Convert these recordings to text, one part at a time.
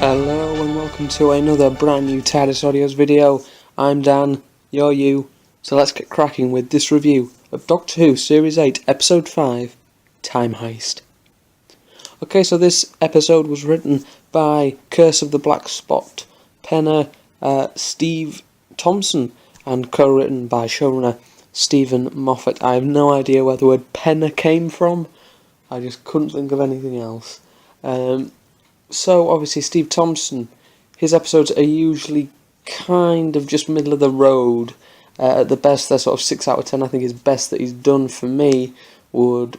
Hello and welcome to another brand new TARDIS Audios video. I'm Dan, you're you, so let's get cracking with this review of Doctor Who Series 8 Episode 5, Time Heist. Okay, so this episode was written by Curse of the Black Spot, penner Steve Thompson, and co-written by showrunner Stephen Moffat. I have no idea where the word penner came from, I just couldn't think of anything else. So, obviously, Steve Thompson, his episodes are usually kind of just middle of the road. At the best, they're sort of 6 out of 10. I think his best that he's done for me would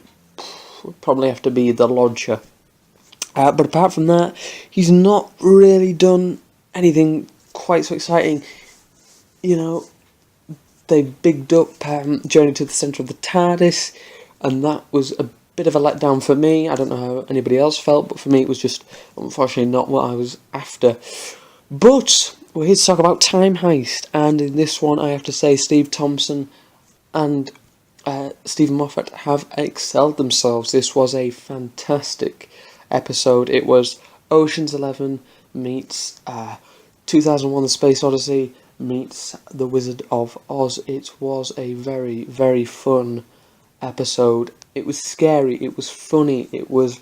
probably have to be The Lodger. But apart from that, he's not really done anything quite so exciting. You know, they bigged up Journey to the Centre of the TARDIS, and that was a bit of a letdown for me. I don't know how anybody else felt, but for me it was just, unfortunately, not what I was after. But we're here to talk about Time Heist, and in this one I have to say Steve Thompson and Stephen Moffat have excelled themselves. This was a fantastic episode. It was Ocean's 11 meets 2001 The Space Odyssey meets The Wizard of Oz. It was a very, very fun episode. It was scary, it was funny, it was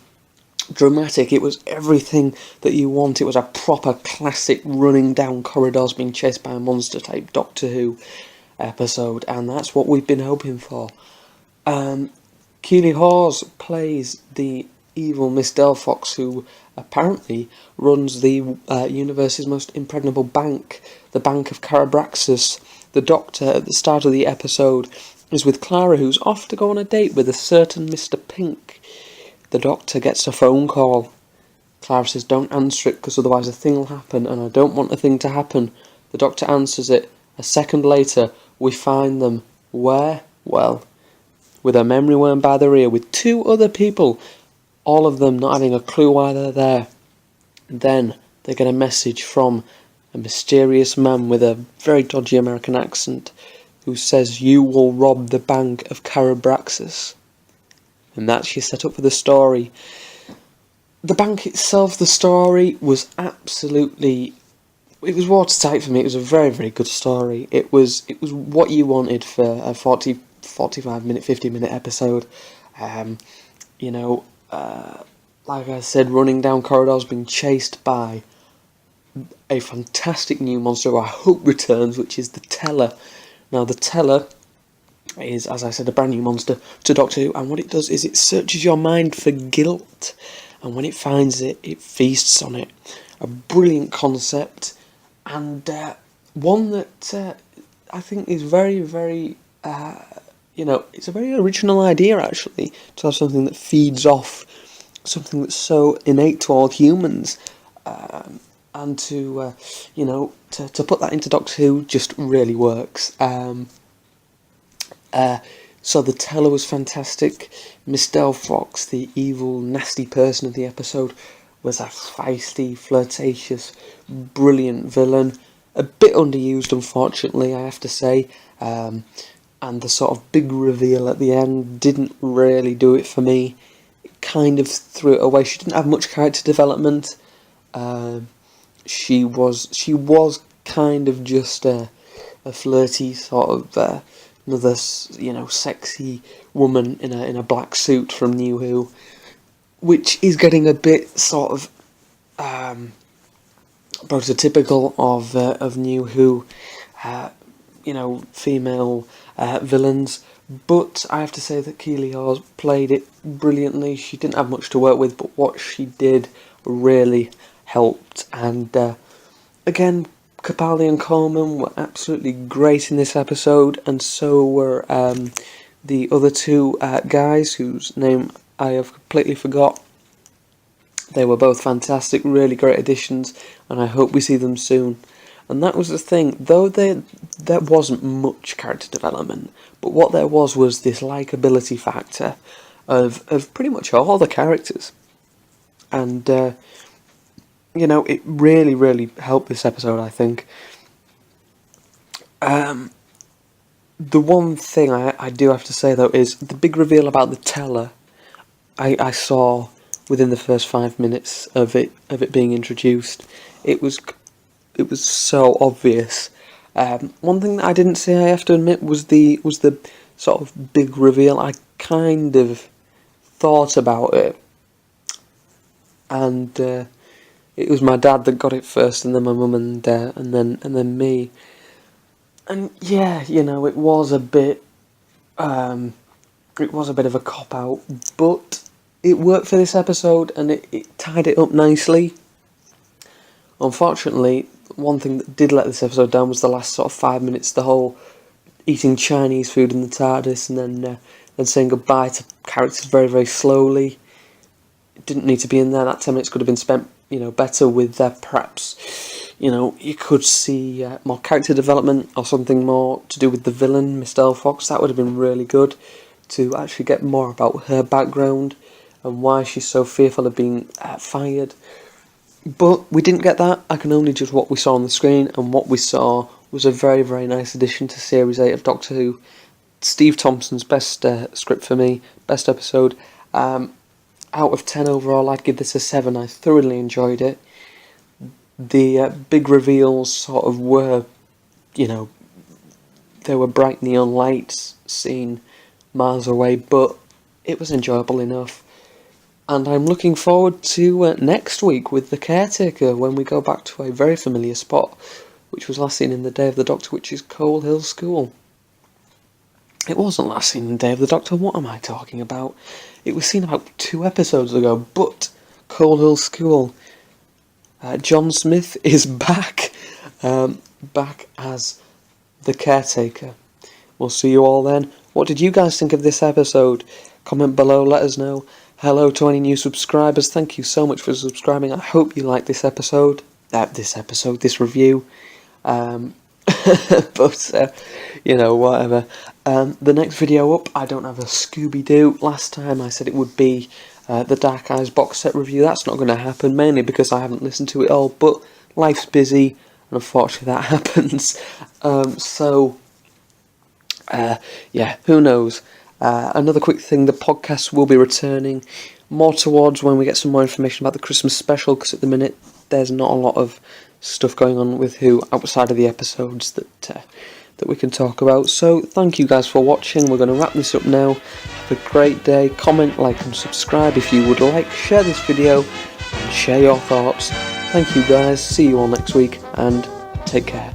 dramatic, it was everything that you want. It was a proper classic running down corridors being chased by a monster type Doctor Who episode, and that's what we've been hoping for. Keely Hawes plays the evil Miss Delphox, who apparently runs the universe's most impregnable bank, the Bank of Carabraxus. The Doctor, at the start of the episode, is with Clara, who's off to go on a date with a certain Mr. Pink. The Doctor gets a phone call. Clara says, "Don't answer it, because otherwise a thing will happen, and I don't want a thing to happen." The Doctor answers it. A second later, we find them. Where? Well, with a memory worm by their ear, with 2 other people, all of them not having a clue why they're there. Then they get a message from a mysterious man with a very dodgy American accent, who says, "You will rob the Bank of Carabraxus." And that's your setup for the story. The bank itself, the story, was absolutely... It was watertight for me. It was a very, very good story. It was what you wanted for a 45-minute, 50-minute episode. Like I said, running down corridors, being chased by a fantastic new monster who I hope returns, which is the Teller. Now, the Teller is, as I said, a brand new monster to Doctor Who, and what it does is it searches your mind for guilt, and when it finds it, it feasts on it. A brilliant concept, and one that I think is very, very, it's a very original idea, actually, to have something that feeds off something that's so innate to all humans, and to put that into Doctor Who just really works. So the Teller was fantastic. Miss Delphox, the evil, nasty person of the episode, was a feisty, flirtatious, brilliant villain. A bit underused, unfortunately, I have to say. And the sort of big reveal at the end didn't really do it for me. It kind of threw it away. She didn't have much character development. She was kind of just a flirty sort of another sexy woman in a black suit from New Who, which is getting a bit sort of prototypical of New Who, female villains. But I have to say that Keely Hawes played it brilliantly. She didn't have much to work with, but what she did really helped. And again, Capaldi and Coleman were absolutely great in this episode, and so were the other 2 guys whose name I have completely forgot. They were both fantastic, really great additions, and I hope we see them soon. And that was the thing, though there wasn't much character development, but what there was this likability factor of pretty much all the characters. And it really, really helped this episode, I think. The one thing I do have to say, though, is the big reveal about the Teller I saw within the first 5 minutes of it being introduced. It was so obvious. One thing that I didn't see, I have to admit, was the sort of big reveal. I kind of thought about it, and it was my dad that got it first, and then my mum, and then me. And yeah, it was a bit of a cop out, but it worked for this episode, and it tied it up nicely. Unfortunately, one thing that did let this episode down was the last sort of 5 minutes, the whole eating Chinese food in the TARDIS, and then saying goodbye to characters very, very slowly. It didn't need to be in there. That 10 minutes could have been spent, better with perhaps, you could see more character development or something more to do with the villain, Miss Fox. That would have been really good to actually get more about her background and why she's so fearful of being fired. But we didn't get that. I can only judge what we saw on the screen, and what we saw was a very, very nice addition to Series 8 of Doctor Who. Steve Thompson's best script for me, best episode. Out of 10 overall, I'd give this a 7. I thoroughly enjoyed it. The big reveals sort of were, there were bright neon lights seen miles away, but it was enjoyable enough. And I'm looking forward to next week with The Caretaker, when we go back to a very familiar spot, which was last seen in The Day of the Doctor, which is Coal Hill School. It wasn't last seen in Day of the Doctor, what am I talking about? It was seen about 2 episodes ago, but Coal Hill School. John Smith is back, back as The Caretaker. We'll see you all then. What did you guys think of this episode? Comment below, let us know. Hello to any new subscribers, thank you so much for subscribing. I hope you liked this episode, this review. But, whatever. The next video up, I don't have a Scooby-Doo. Last time I said it would be the Dark Eyes box set review. That's not going to happen, mainly because I haven't listened to it all, but life's busy, and unfortunately that happens. Yeah, who knows. Another quick thing, the podcast will be returning more towards when we get some more information about the Christmas special, because at the minute there's not a lot of stuff going on with Who outside of the episodes that we can talk about. So thank you guys for watching. We're going to wrap this up now. Have a great day. Comment, like and subscribe if you would like. Share this video and share your thoughts. Thank you guys. See you all next week, and take care.